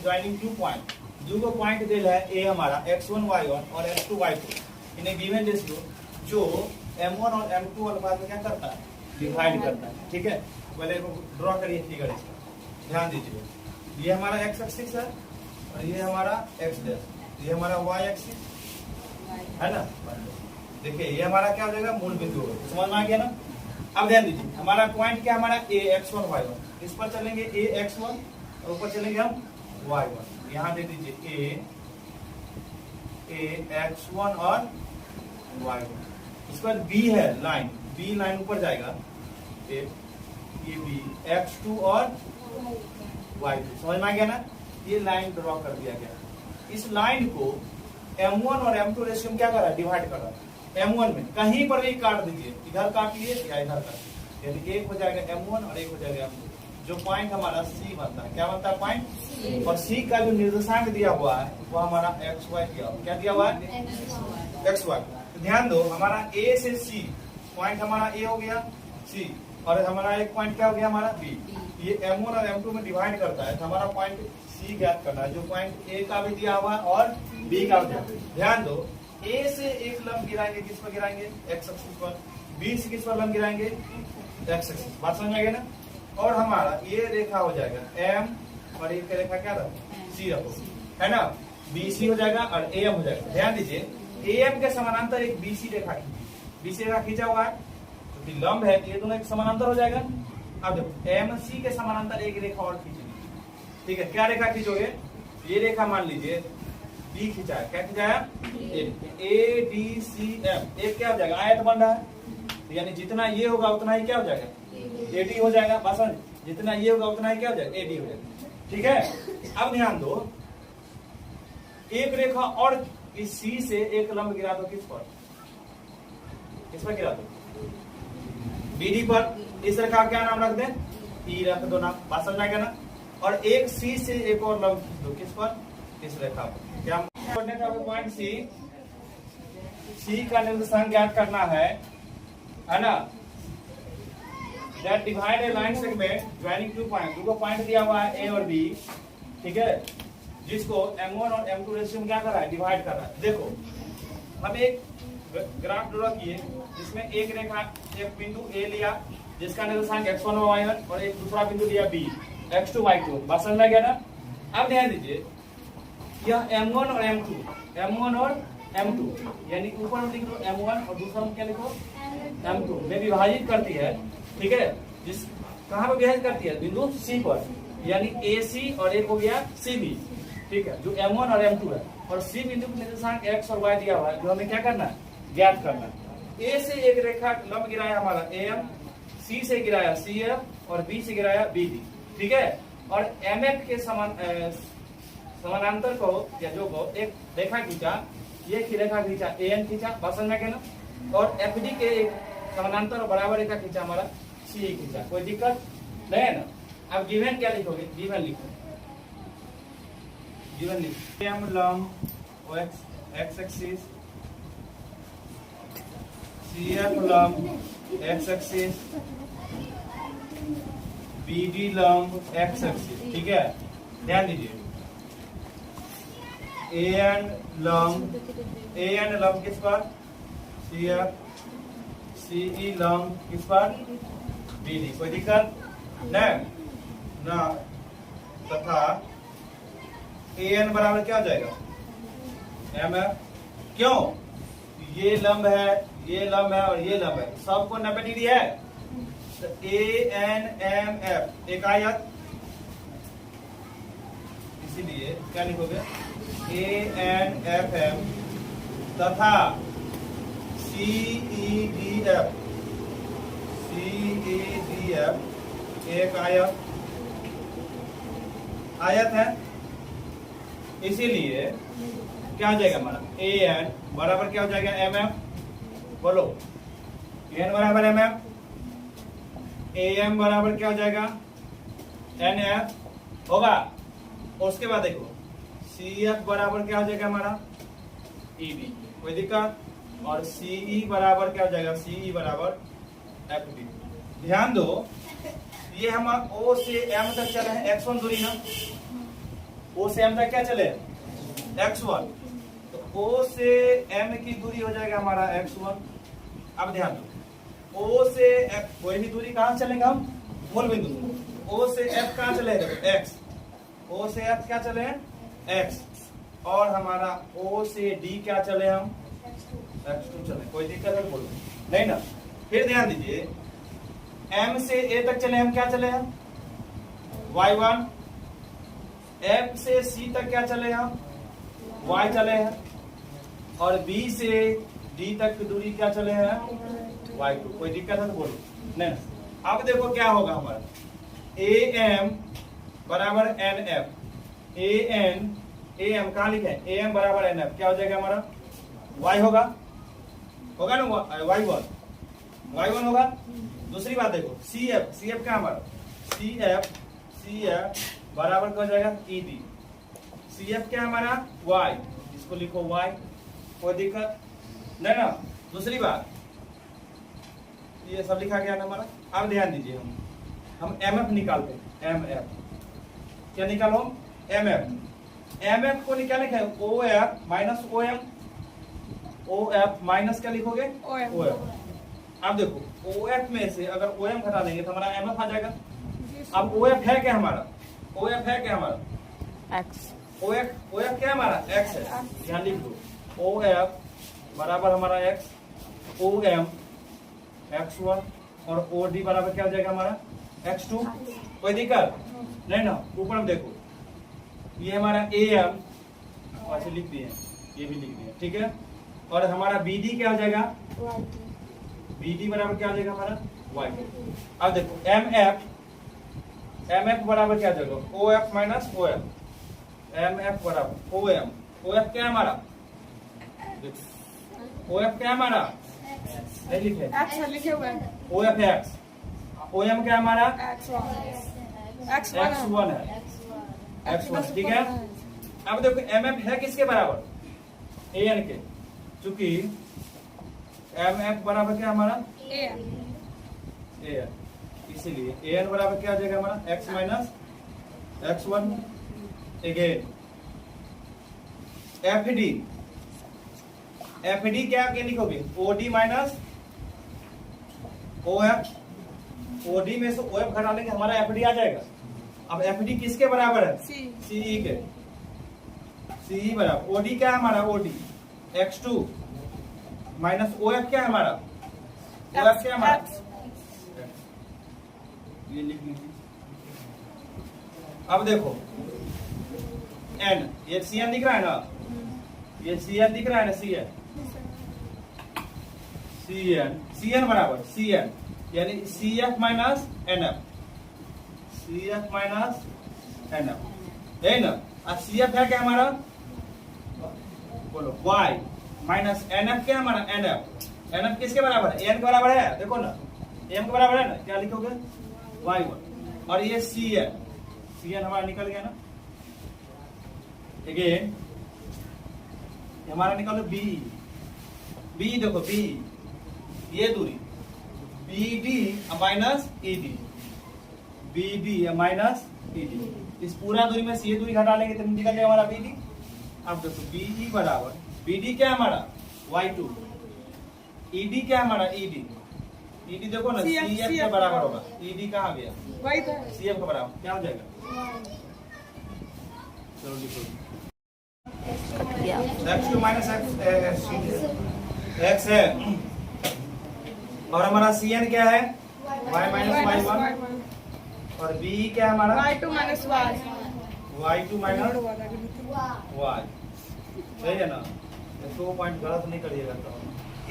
Joining two point, दो point दिल है ए हमारा x1 y1 और x2 y2 इन्हें गिवन रेशियो जो m1 और m2 अनुपात में क्या करता है, डिवाइड करता है। ठीक है, पहले ड्रॉ करिए फिगर इसका, ध्यान दीजिए। ये हमारा x एक्सिस है और ये हमारा x डैश, ये हमारा y एक्सिस है ना। देखिए ये हमारा क्या हो जाएगा, मूल बिंदु होगा, समझ में आ गया ना। अब ध्यान दीजिए हमारा पॉइंट क्या, हमारा a x1 y1, इस पर चलेंगे a x1 और ऊपर चलेंगे हम y1। यहाँ दे दीजिए a x1 और y1। इसके बाद b है लाइन, b लाइन ऊपर जाएगा, ये b x2 और y2, समझ में आ गया ना। ये लाइन ड्रॉ कर दिया गया। इस लाइन को m1 और m2 रेशियो में क्या कर रहा है, डिवाइड कर रहा है। m1 में कहीं पर भी काट दीजिए, इधर काटिए या इधर काटिए, यानी एक हो जाएगा m1 और एक हो जाएगा m2। जो पॉइंट हमारा c बनता है, क्या बनता है पॉइंट, और c का जो निर्देशांक दिया हुआ है वो हमारा xy दिया हुआ है। क्या दिया हुआ है, xy। तो ध्यान दो हमारा a से c पॉइंट हमारा a हो गया c, और हमारा एक पॉइंट क्या हो गया हमारा b। ये m1 और m2 में डिवाइड करता है, तो हमारा पॉइंट c ज्ञात करना है, जो पॉइंट a का भी दिया हुआ है और b का भी दिया हुआ है। ध्यान दो A से एक लंब गिराएंगे, किस पर गिराएंगे, x एक्सिस पर। B से किस पर लंब गिराएंगे, x एक्सिस। बात समझ में आ गया ना। और हमारा ये रेखा हो जाएगा M और एक रेखा क्या रखो, C रखो, है ना। BC हो जाएगा और AM हो जाएगा। ध्यान दीजिए AM के समानांतर एक BC रेखा खींची, BC रेखा खींचा हुआ है क्योंकि लंब है, ये दोनों एक समानांतर हो जाएगा। अब देखो MC के समानांतर एक रेखा और खींचेगी। ठीक है, क्या रेखा खींचोगे, ये रेखा मान लीजिए बी खिंचाया, क्या खिंचाया, ए डी सी एम, एक क्या हो जाएगा, आयत बन रहा है, तो यानी जितना ये होगा उतना ही क्या हो जाएगा, एडी हो जाएगा। बस जितना ये होगा उतना ही क्या हो जाएगा, एडी हो जाएगा। ठीक है, अब ध्यान दो एक रेखा और इस सी से एक लंब गिरा दो, किस पर गिरा दो, बीडी पर। इस रेखा क्या नाम रख दें, ई रख दो नाम, बात समझ आएगा ना। और एक सी से एक और लंब खींच दो, किस पर, इस रेखा पर। क्या पॉइंट सी का निर्देशांक ज्ञात करना है ना। That divide A line segment joining two point, दो पॉइंट दिया हुआ है ए और बी, ठीक है, जिसको m1 और m2 रेशियो में क्या कर रहा है, डिवाइड कर रहा है। देखो हम एक ग्राफ ड्रॉ किए जिसमें एक रेखा, एक बिंदु ए लिया जिसका निर्देशांक x1 और y1, और एक दूसरा बिंदु लिया b x2 y2। बात समझ में आ गया ना। अब ध्यान दीजिए यह m1 और m2 यानी ऊपर में लिख दो m1 और दूसरा में क्या लिखो, m2 में विभाजित करती है। ठीक है, जिस कहाँ पर विभाजित करती है, बिंदु C पर, यानी AC और एक हो गया CB। ठीक है, जो m1 और m2 है, और C बिंदु के निर्देशांक x और y दिया हुआ है, जो हमें क्या करना है, ज्ञात करना है। A से एक रेखा लंब गिराया हमारा AM, C से गिराया CF और B से गिराया BD। ठीक है, और MF के समानांतर को या जो को एक रेखा खींचा, ये रेखा खींचा AN खींचा, बात समझ में क्या ना। और FD के एक समानांतर और बराबर रेखा खींचा हमारा CE खींचा, कोई दिक्कत नहीं है ना। अब गिवन क्या लिखोगे, गिवन लिखो, गिवन लिखो M लंब x एक्सिस, CF लंब x एक्सिस, BD लंब x एक्सिस। ठीक है, ध्यान दीजिए AN लंब किस पर, CF, CE लंब किस पर, BD, कोई दिक्कत नहीं ना। तथा AN बराबर क्या हो जाएगा, MF। क्यों, ये लंब है, ये लंब है और ये लंब है, सबको 90 डिग्री है, तो ANMF एक आयत, इसीलिए क्या लिखोगे, ANFM तथा CEDF एक आयत है, इसीलिए क्या हो जाएगा हमारा AN बराबर क्या हो जाएगा, MM। बोलो AN बराबर MM, AM बराबर क्या हो जाएगा, NF होगा। उसके बाद देखो CF बराबर क्या हो जाएगा हमारा, EB, कोई दिक्कत। और CE बराबर क्या हो जाएगा, CE बराबर FD। ध्यान दो ये हम O से M तक चले हैं, x1 दूरी ना, ओ से एम तक क्या चले x1, तो ओ से एम की दूरी हो जाएगा हमारा x1। अब ध्यान दो, ओ से एफ कोई भी दूरी कहां चलेगा हम मूल बिंदु, ओ से एफ कहां चले x, ओ से एफ क्या चले हैं x, और हमारा ओ से डी क्या चले हम x2 चले। कोई दिक्कत है बोलो नहीं ना। फिर ध्यान दीजिए, M से A तक चले हम क्या चले हम y1, F से C तक क्या चले हम y चले हैं, और B से D तक की दूरी क्या चले हैं y2। कोई दिक्कत है तो बोलो नहीं ना। अब देखो क्या होगा हमारा AM बराबर NF, AM कहां लिखे AM बराबर NF, क्या हो जाएगा हमारा y होगा ना y1 होगा। दूसरी बात देखो CF क्या हमारा CF बराबर क्या हो जाएगा ED, CF क्या हमारा y, इसको लिखो y, कोई दिक्कत नहीं ना। दूसरी बात ये सब लिखा गया ना हमारा। अब ध्यान दीजिए, हम MF निकालते हैं, MF क्या निकालो MF को निकालने का OF minus OM, OF minus क्या लिखोगे OF। अब देखो OF में से अगर OM घटा देंगे तो हमारा MF आ जाएगा। अब OF है क्या हमारा x OF क्या हमारा x है, यहाँ लिख दो OF बराबर हमारा x, OM x1 और OD बराबर क्या हो जाएगा हमारा x2। कोई दिक्कत नहीं ना। ऊपर हम देखो ये हमारा AM ऐसे लिख दिए, ये भी लिख दिए, ठीक है। और हमारा BD क्या हो जाएगा BD बराबर क्या हो जाएगा हमारा y2। अब देखो MF बराबर क्या हो जाएगा OF माइनस OM, MF बराबर OF क्या है हमारा OF क्या है हमारा नहीं लिखे x लिखे हुए हैं OF x, OM क्या है हमारा x1 है x1, ठीक है। अब देखो MF है किसके बराबर AN के, चूंकि MF बराबर क्या हमारा AN, इसीलिए AN बराबर क्या आ जाएगा हमारा x minus x1। Again FD क्या लिखोगे OD माइनस OF, OD में से OF घटा लेंगे हमारा FD आ जाएगा। अब FD किसके बराबर है CE के, CE बराबर OD क्या है हमारा OD x2 माइनस OF क्या है हमारा OF क्या है हमारा ये लिख लीजिए। अब देखो N, ये CN दिख रहा है ना, ये CN दिख रहा है ना CN बराबर CN यानी CF minus NF, CF minus NF है ना। अब CF है क्या हमारा बोलो Y माइनस NF क्या हमारा NF किसके बराबर है N के बराबर है, देखो ना M के बराबर है ना, क्या लिखोगे y1। और ये CN हमारा निकल गया ना। अगेन हमारा निकालो B देखो B ये दूरी BD minus ED, BD minus ED, इस पूरा दूरी में से ये दूरी घटा लेंगे तो निकल जाएगा हमारा BD। अब देखो BD बराबर BD क्या है हमारा y2, ED क्या है हमारा ED देखो ना CF के बराबर होगा, ED कहाँ गया CF के बराबर क्या हो जाएगा, चलो लिखो x2 माइनस x है, और हमारा CN क्या है y माइनस y1, और B क्या है हमारा y2 माइनस y सही है ना। इसको पॉइंट गलत नहीं करिएगा। तो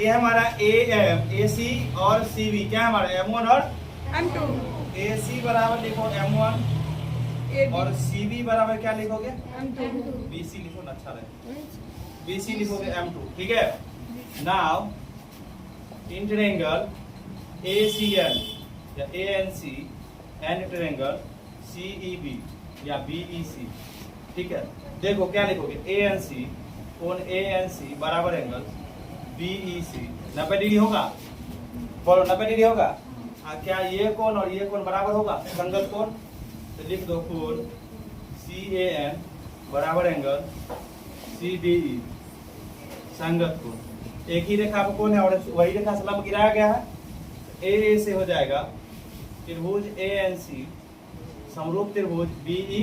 ये हमारा AC और CV क्या है हमारा M1 और m2, AC बराबर लिखो M1 और CV बराबर क्या लिखोगे m2, BC लिखो ना, अच्छा रहे BC लिखोगे M2, ठीक है। नाउ इन ट्रायंगल ACN या ANC एंड ट्रायंगल CEB या BEC, ठीक है। देखो क्या लिखोगे ANC कोण ANC बराबर एंगल BEC 90 डिग्री होगा, बोलो 90 डिग्री होगा। क्या ये कोण और ये कोण बराबर होगा संगत कोण, तो लिख दो कोण CAN बराबर एंगल CDE संगत कोण। एक ही रेखा पर कौन है और वही रेखा से लंब गिराया गया है। ए से हो जाएगा त्रिभुज ANC समरूप त्रिभुज BE।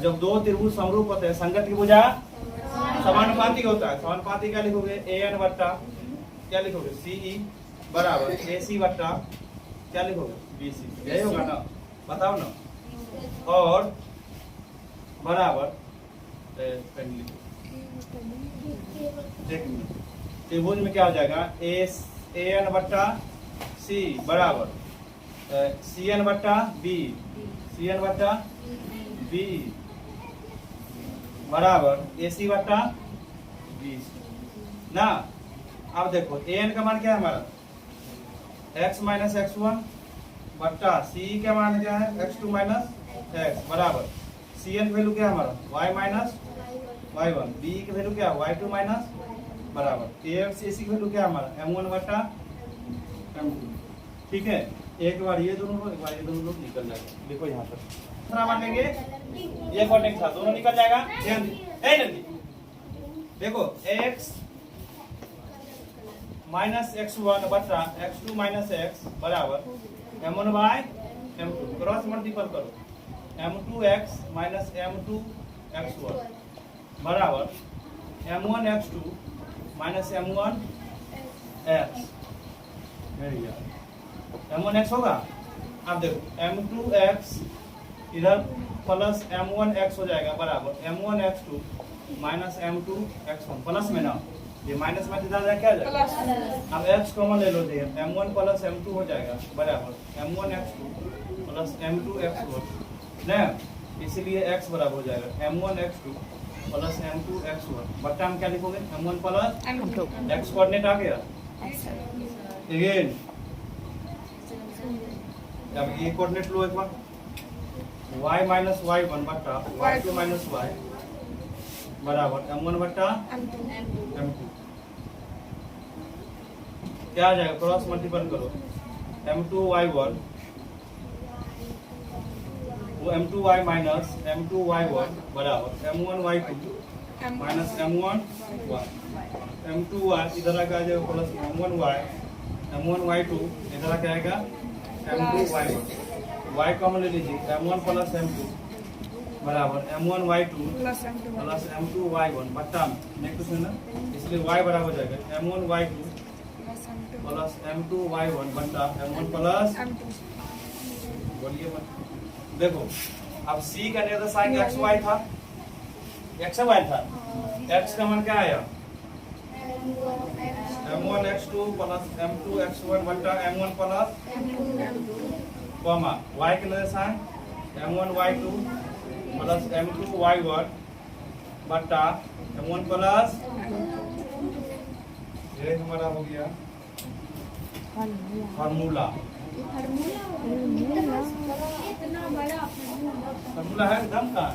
जब दो त्रिभुज समरूप होते हैं संगत की भुजा समानुपाती होता है। समानुपाती क्या लिखोगे AN बट्टा क्या लिखोगे CE बराबर AC बट्टा क्या लिखोगे BC। यही होगा ना, बताओ ना। और बराबर त्रिभुज में क्या हो जाएगा AN बट्टा C बराबर CN बट्टा B बराबर AC बट्टा BC ना। अब देखो AN का मान क्या है हमारा x माइनस x1 बट्टा CE का मान क्या है x2 माइनस x बराबर CN की वैल्यू क्या है हमारा y माइनस y1 BE की वैल्यू क्या है y2 माइनस बराबर AC की वैल्यू क्या है हमारा m1 बट्टा m2। ठीक है, एक बार ये दोनों लोग एक बार ये दोनों लोग निकल जाएगा। देखो यहाँ पर दूसरा मान लेंगे ये कॉर्डिनेट था दोनों निकल जाएगा। ध्यान दीजिए देखो x माइनस x1 बट्टा x2 माइनस x बराबर m1 bye m2 cross multiple करो m2x माइनस m2x1 बराबर m1x2 माइनस m1x m1x होगा। अब देखो m2x इधर प्लस m1x हो जाएगा बराबर m1x2 माइनस m2x1 प्लस में ना ये माइनस में इधर क्या आ जाएगा। अब x कॉमन ले लो देखिए m1 प्लस m2 हो जाएगा बराबर m1x2 प्लस m2x1 ना, इसीलिए x बराबर हो जाएगा m1x2 प्लस m2x1 बट्टा हम क्या लिखोगे m1 plus m2 x coordinate आ गया। अगेन अब ये कोऑर्डिनेट लो एक बार y माइनस y1 बट्टा y2 माइनस y बराबर m1 बट्टा m2 क्या आ जाएगा क्रॉस मल्टीपल करो m2y1 वो m2y माइनस m2y1 बराबर m1y2 माइनस m1y m2y इधर आ जाएगा प्लस m1y2 इधर आ जाएगा m2y1 y कॉमन ले लीजिए m1 प्लस m2 बराबर m1y2 प्लस m2y1 बट्टा नेक्स्ट क्वेश्चन ना, इसलिए y बराबर हो जाएगा m1y2 प्लस m2y1 बट्टा m1 प्लस बोलिए मत। देखो अब c का नेचर साइन xy था xy था x का मान क्या आया m1x2 प्लस m2x1 बट्टा m1 प्लस कॉमा y के लिए साइन m1y2 प्लस m2y1 बट्टा m1 प्लस ये हमारा हो गया फार्मूला। फार्मूला है एकदम का